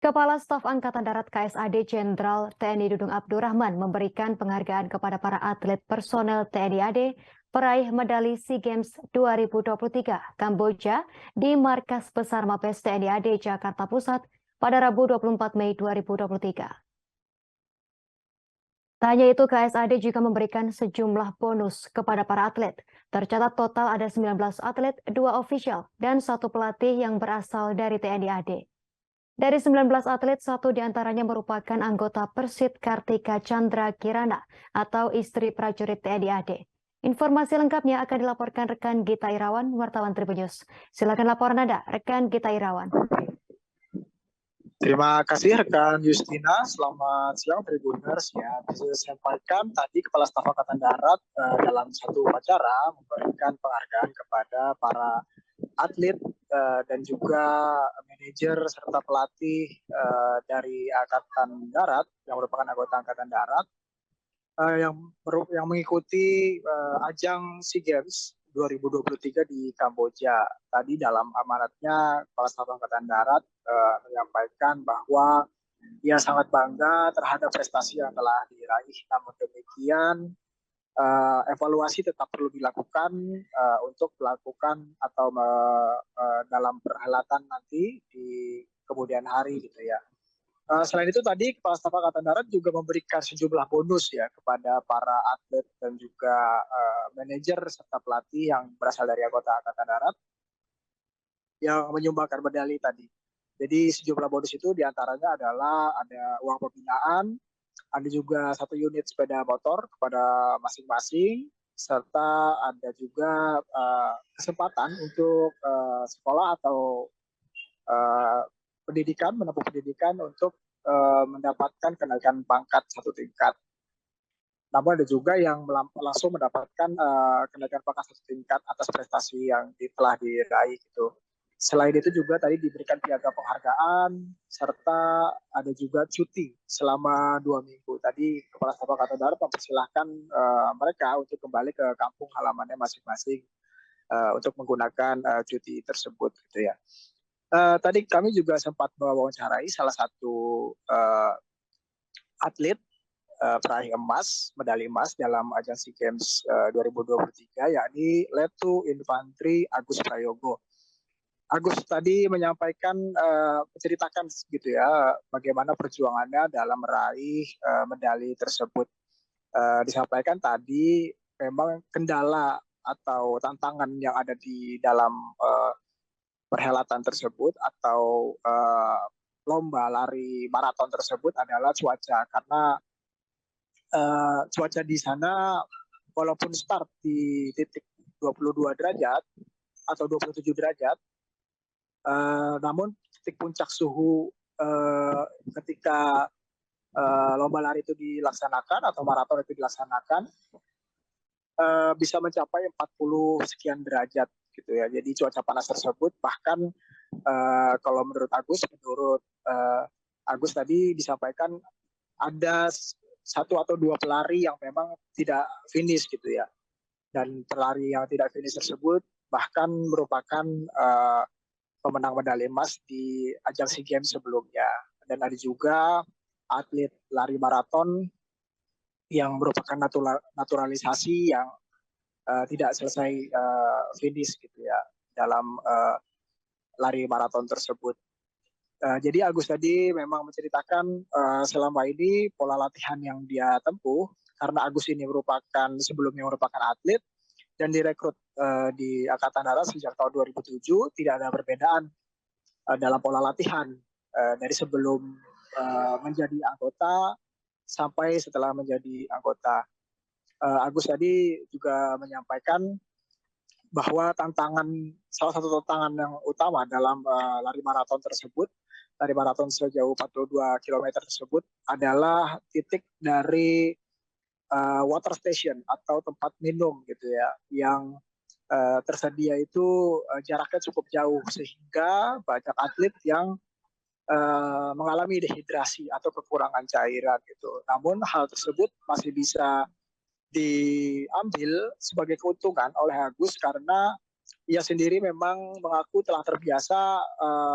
Kepala Staf Angkatan Darat KSAD Jenderal TNI Dudung Abdurrahman memberikan penghargaan kepada para atlet personel TNI AD peraih medali SEA Games 2023 Kamboja di Markas Besar Mabes TNI AD Jakarta Pusat pada Rabu 24 Mei 2023. Tak hanya itu, KSAD juga memberikan sejumlah bonus kepada para atlet. Tercatat total ada 19 atlet, 2 ofisial, dan 1 pelatih yang berasal dari TNI AD. Dari 19 atlet, 1 diantaranya merupakan anggota Persit Kartika Chandra Kirana atau istri prajurit TNI AD. Informasi lengkapnya akan dilaporkan rekan Gita Irawan, wartawan Tribun News. Silakan laporan Anda, rekan Gita Irawan. Terima kasih rekan Justina, selamat siang Tribuners. Ya, bisa saya sampaikan tadi Kepala Staf Angkatan Darat dalam satu upacara memberikan penghargaan kepada para atlet dan juga manajer serta pelatih dari Angkatan Darat yang merupakan anggota Angkatan Darat yang mengikuti ajang SEA Games 2023 di Kamboja. Tadi dalam amanatnya Kepala Staf Angkatan Darat menyampaikan bahwa ia sangat bangga terhadap prestasi yang telah diraih. Namun demikian evaluasi tetap perlu dilakukan untuk melakukan atau dalam perhelatan nanti di kemudian hari gitu ya. Selain itu tadi Kepala Staf Angkatan Darat juga memberikan sejumlah bonus ya kepada para atlet dan juga manajer serta pelatih yang berasal dari anggota Angkatan Darat yang menyumbangkan medali tadi. Jadi sejumlah bonus itu diantaranya adalah ada uang pembinaan, ada juga 1 unit sepeda motor kepada masing-masing, serta ada juga kesempatan untuk sekolah atau menempuh pendidikan untuk mendapatkan kenaikan pangkat 1 tingkat. Namun ada juga yang langsung mendapatkan kenaikan pangkat 1 tingkat atas prestasi yang telah diraih gitu. Selain itu juga tadi diberikan piagam penghargaan serta ada juga cuti selama 2 minggu. Tadi Kepala Staf Angkatan Darat mempersilahkan mereka untuk kembali ke kampung halamannya masing-masing untuk menggunakan cuti tersebut gitu ya. Tadi kami juga sempat mewawancarai salah satu atlet peraih emas, medali emas dalam ajang SEA Games 2023, yakni Letu Infantri Agus Prayogo. Agus tadi menyampaikan, menceritakan gitu ya, bagaimana perjuangannya dalam meraih medali tersebut. Disampaikan tadi memang kendala atau tantangan yang ada di dalam perhelatan tersebut atau lomba lari maraton tersebut adalah cuaca, karena cuaca di sana walaupun start di titik 22 derajat atau 27 derajat, namun titik puncak suhu ketika lomba lari itu dilaksanakan atau maraton itu dilaksanakan bisa mencapai 40 sekian derajat gitu ya. Jadi cuaca panas tersebut bahkan kalau menurut Agus tadi disampaikan ada 1 atau 2 pelari yang memang tidak finish gitu ya. Dan pelari yang tidak finish tersebut bahkan merupakan pemenang medali emas di ajang SEA Games sebelumnya. Dan ada juga atlet lari maraton yang merupakan naturalisasi yang tidak selesai finish gitu ya dalam lari maraton tersebut. Jadi Agus tadi memang menceritakan selama ini pola latihan yang dia tempuh, karena Agus ini sebelumnya merupakan atlet dan direkrut di Angkatan Darat sejak tahun 2007, tidak ada perbedaan dalam pola latihan dari sebelum menjadi anggota sampai setelah menjadi anggota. Agus tadi juga menyampaikan bahwa salah satu tantangan yang utama dalam lari maraton sejauh 42 km tersebut adalah titik dari water station atau tempat minum gitu ya, yang tersedia itu jaraknya cukup jauh sehingga banyak atlet yang mengalami dehidrasi atau kekurangan cairan gitu. Namun hal tersebut masih bisa diambil sebagai keuntungan oleh Agus karena ia sendiri memang mengaku telah terbiasa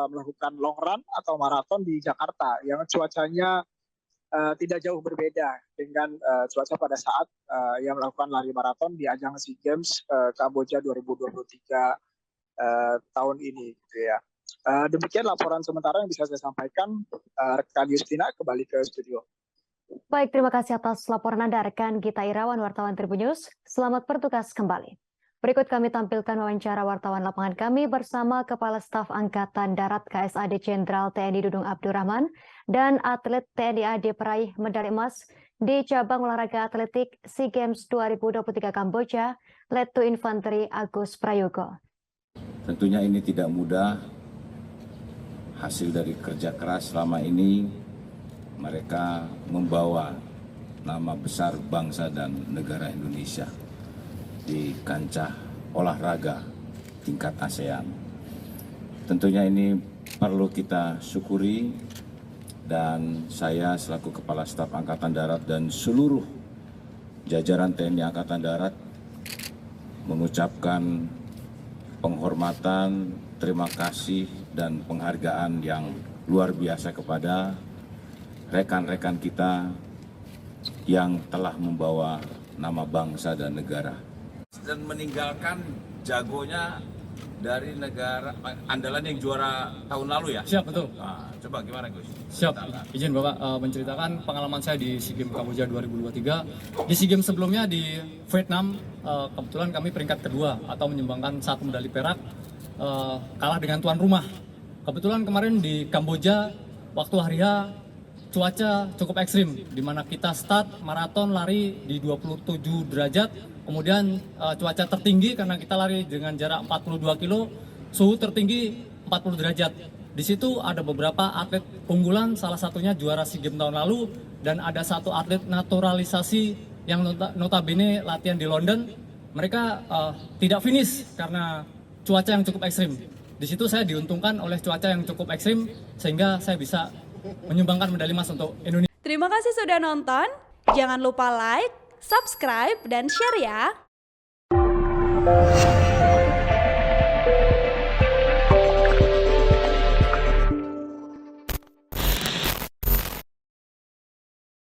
melakukan long run atau maraton di Jakarta yang cuacanya tidak jauh berbeda dengan cuaca pada saat ia melakukan lari maraton di ajang SEA Games Kamboja 2023 tahun ini, gitu ya. Demikian laporan sementara yang bisa saya sampaikan. Rekan Justina, kembali ke studio. Baik, terima kasih atas laporan Anda, rekan Gita Irawan, wartawan Tribun News. Selamat bertugas kembali. Berikut kami tampilkan wawancara wartawan lapangan kami bersama Kepala Staf Angkatan Darat KSAD Jenderal TNI Dudung Abdurrahman dan atlet TNI AD peraih medali emas di cabang olahraga atletik SEA Games 2023 Kamboja, Letu Infanteri Agus Prayogo. Tentunya ini tidak mudah, hasil dari kerja keras selama ini mereka membawa nama besar bangsa dan negara Indonesia di kancah olahraga tingkat ASEAN. Tentunya ini perlu kita syukuri dan saya selaku Kepala Staf Angkatan Darat dan seluruh jajaran TNI Angkatan Darat mengucapkan penghormatan, terima kasih dan penghargaan yang luar biasa kepada rekan-rekan kita yang telah membawa nama bangsa dan negara. Dan meninggalkan jagonya dari negara andalan yang juara tahun lalu ya? Siap, betul. Nah, coba gimana Gus? Siap, izin Bapak menceritakan pengalaman saya di SEA Games Kamboja 2023. Di SEA Games sebelumnya di Vietnam, kebetulan kami peringkat kedua atau menyumbangkan 1 medali perak, kalah dengan tuan rumah. Kebetulan kemarin di Kamboja, waktu hari H, cuaca cukup ekstrim, di mana kita start maraton lari di 27 derajat, kemudian cuaca tertinggi karena kita lari dengan jarak 42 kilo, suhu tertinggi 40 derajat. Di situ ada beberapa atlet unggulan, salah satunya juara SEA Games tahun lalu, dan ada satu atlet naturalisasi yang notabene latihan di London. Mereka tidak finish karena cuaca yang cukup ekstrim. Di situ saya diuntungkan oleh cuaca yang cukup ekstrim, sehingga saya bisa menyumbangkan medali emas untuk Indonesia. Terima kasih sudah nonton. Jangan lupa like, subscribe, dan share ya.